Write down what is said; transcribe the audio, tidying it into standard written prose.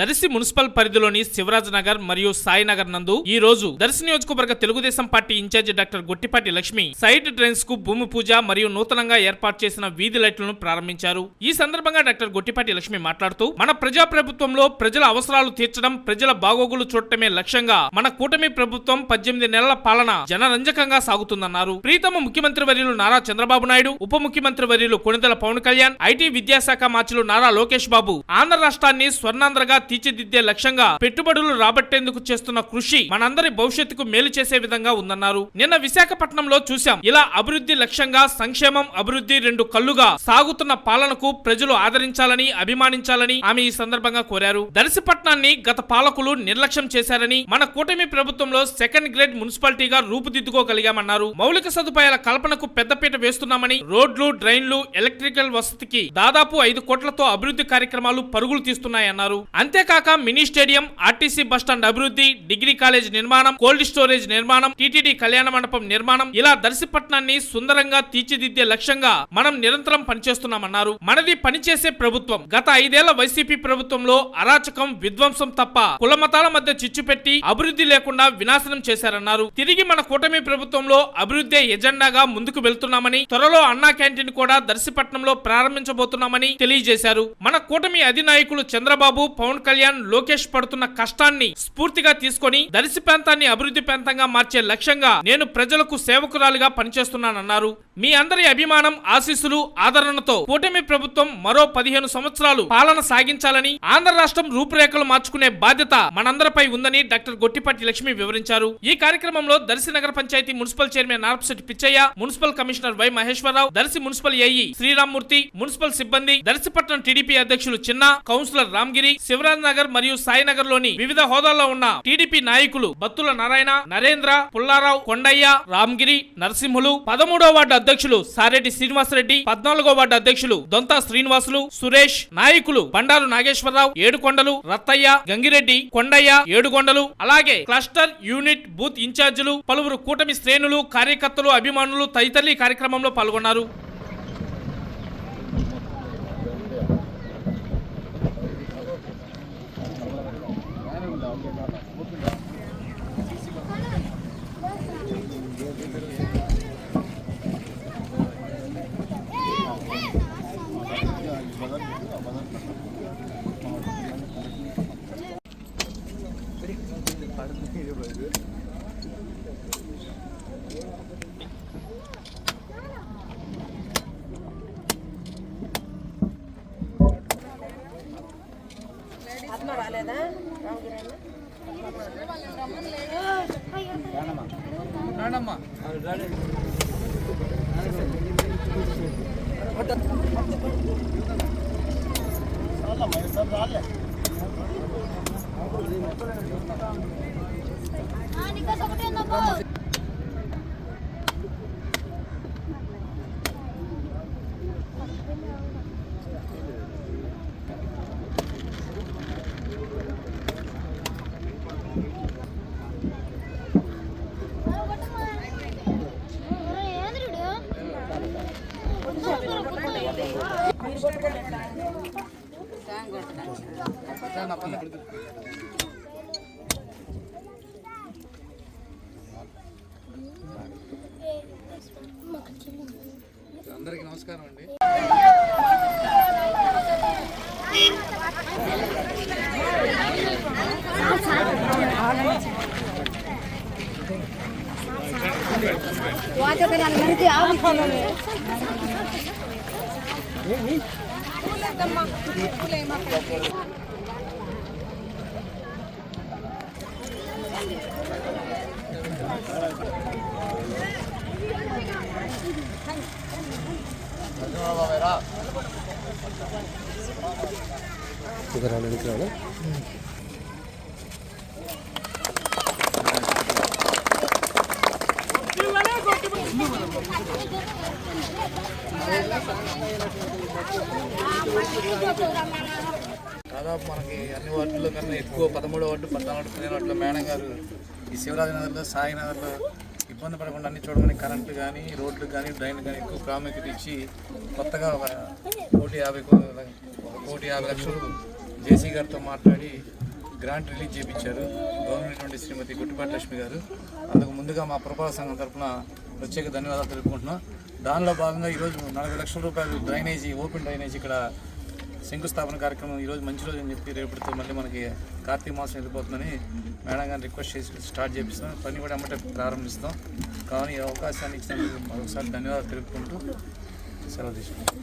Darsi municipal పరిధిలోని శివరాజ్ నగర్ మరియు సాయి నగర్ నందు ఈ రోజు దర్శి నియోజకవర్గ Telugu Desam party incharge doctor Gottipati Lakshmi side drains కు భూమి పూజ మరియు నూతనంగా ఏర్పాటు చేసిన వీధి లైట్లను ప్రారంభించారు. ఈ సందర్భంగా డాక్టర్ గొట్టిపాటి లక్ష్మి మాట్లాడుతూ మన ప్రజా ప్రభుత్వంలో ప్రజల అవసరాలు తీర్చడం, ప్రజల బాగోగులు చూడటమే లక్ష్యంగా మన కూటమి ప్రభుత్వం 18 నెలల పాలన జనరంజకంగా సాగుతుందన్నారు. ప్రీతమ ముఖ్యమంత్రి వర్యులు నారా చంద్రబాబు నాయుడు, ఉప ముఖ్యమంత్రి వర్యులు కొణిదెల పవన్ కళ్యాణ్, ఐటీ విద్యాశాఖ మార్చులు నారా లోకేష్ బాబు ఆంధ్ర రాష్ట్రాన్ని స్వర్ణాంధ్రగా తీర్చిదిద్దే లక్ష్యంగా పెట్టుబడులు రాబట్టేందుకు చేస్తున్న కృషి మనందరి భవిష్యత్తుకు మేలు చేసే విధంగా ఉందన్నారు. నిన్న విశాఖపట్నంలో చూశాం. ఇలా అభివృద్ధి లక్ష్యంగా సంక్షేమం, అభివృద్ధి రెండు కళ్ళుగా సాగుతున్న పాలనకు ప్రజలు ఆదరించాలని, అభిమానించాలని ఆమె ఈ సందర్భంగా కోరారు. దర్శిపట్నాన్ని గత పాలకులు నిర్లక్ష్యం చేశారని, మన కూటమి ప్రభుత్వంలో సెకండ్ గ్రేడ్ మున్సిపాలిటీగా రూపుదిద్దుకోగలిగామన్నారు. మౌలిక సదుపాయాల కల్పనకు పెద్దపీట వేస్తున్నామని, రోడ్లు, డ్రైన్లు, ఎలక్ట్రికల్ వసతికి దాదాపు 5 కోట్లతో అభివృద్ధి కార్యక్రమాలు పరుగులు తీస్తున్నాయన్నారు. అంతేకాక మినీ స్టేడియం, ఆర్టీసీ బస్టాండ్ అభివృద్ధి, డిగ్రీ కాలేజ్ నిర్మాణం, కోల్డ్ స్టోరేజ్ నిర్మాణం, టీటీడీ కళ్యాణ మండపం నిర్మాణం, ఇలా దర్శిపట్నాన్ని సుందరంగా తీర్చిదిద్దే లక్ష్యంగా మనం నిరంతరం పనిచేస్తున్నామన్నారు. మనది పనిచేసే ప్రభుత్వం. గత 5 ఏళ్ల వైసీపీ ప్రభుత్వంలో అరాచకం, విధ్వంసం తప్ప కులమతాల మధ్య చిచ్చు పెట్టి అభివృద్ధి లేకుండా వినాశనం చేశారన్నారు. తిరిగి మన కూటమి ప్రభుత్వంలో అభివృద్ధి ఎజెండాగా ముందుకు వెళ్తున్నామని, త్వరలో అన్నా క్యాంటీన్ కూడా దర్శిపట్నంలో ప్రారంభించబోతున్నామని తెలియజేశారు. మన కూటమి అధినాయకులు చంద్రబాబు, పవన్ కళ్యాణ్, లోకేష్ పడుతున్న కష్టాన్ని స్ఫూర్తిగా తీసుకొని దర్శి ప్రాంతాన్ని అభివృద్ధి ప్రాంతంగా మార్చే లక్ష్యంగా నేను ప్రజలకు సేవకురాలిగా పనిచేస్తున్నానన్నారు. మీ అందరి అభిమానం, ఆశీస్సులు, ఆదరణతో కూటమి ప్రభుత్వం మరో 15 సంవత్సరాలు పాలన సాగించాలని, ఆంధ్ర రాష్ట్రం రూపురేఖలు మార్చుకునే బాధ్యత మనందరిపై ఉందని డాక్టర్ గొట్టిపాటి లక్ష్మి వివరించారు. ఈ కార్యక్రమంలో దర్శి నగర panchayat municipal chairman Narpasetti Pichaiah, municipal commissioner Y Maheswara Rao, Darsi municipal AE Sriramamurthy, municipal సిబ్బంది, దర్శిపట్నం టీడీపీ అధ్యక్షులు చిన్న, కౌన్సిలర్ రామ్గిరి, శివరాజ్ నగర్ మరియు సాయి నగర్ లోని వివిధ హోదాల్లో ఉన్న టీడీపీ నాయకులు బత్తుల నారాయణ, నరేంద్ర, పుల్లారావు, కొండయ్య, రామ్గిరి, నరసింహులు, 13వ వార్డు అధ్యక్షులు సారెడ్డి శ్రీనివాసరెడ్డి, 14వ వార్డు అధ్యక్షులు దొంతా శ్రీనివాసులు, సురేష్, నాయకులు బండారు నాగేశ్వరరావు, ఏడుకొండలు, రత్తయ్య, గంగిరెడ్డి, కొండయ్య, ఏడుకొండలు, అలాగే క్లస్టర్, యూనిట్, బూత్ ఇన్ఛార్జీలు, పలువురు కూటమి శ్రేణులు, కార్యకర్తలు, అభిమానులు తదితరులు ఈ కార్యక్రమంలో పాల్గొన్నారు. అందరికీ నమస్కారం అండి. దాదాపు మనకి అన్ని వార్డుల్లో కన్నా ఎక్కువ 13వ వార్డు, 14వ వార్డు, 15వ వార్డులో మేడం గారు ఈ శివరాజ్ నగర్లో, సాయి నగర్లో ఇబ్బంది పడకుండా అన్ని చూడమని కరెంటు కానీ, రోడ్లు కానీ, డ్రైన్లు కానీ ఎక్కువ ప్రాముఖ్యత ఇచ్చి కొత్తగా 1,50,00,000 జేసీ గారితో మాట్లాడి గ్రాంట్ రిలీజ్ చేయించారు గవర్నమెంట్ నుండి శ్రీమతి గుట్టిపాటి లక్ష్మి గారు. అందుకు ముందుగా మా పురపాలక సంఘం తరఫున ప్రత్యేక ధన్యవాదాలు తెలుపుకుంటున్నాం. దానిలో భాగంగా ఈరోజు 40 లక్షల రూపాయలు డ్రైనేజీ, ఓపెన్ డ్రైనేజీ ఇక్కడ శంకుస్థాపన కార్యక్రమం ఈరోజు మంచి రోజు అని చెప్పి రేపటితో మళ్ళీ మనకి కార్తీక మాసం వెళ్ళిపోతుందని మేడం గారిని రిక్వెస్ట్ చేసి స్టార్ట్ చేపిస్తాం. పని కూడా అమ్మటే ప్రారంభిస్తాం. కానీ ఈ అవకాశాన్ని ఇచ్చినందుకు మరొకసారి ధన్యవాదాలు తెలుపుకుంటూ సెలవు తీసుకుంటాం.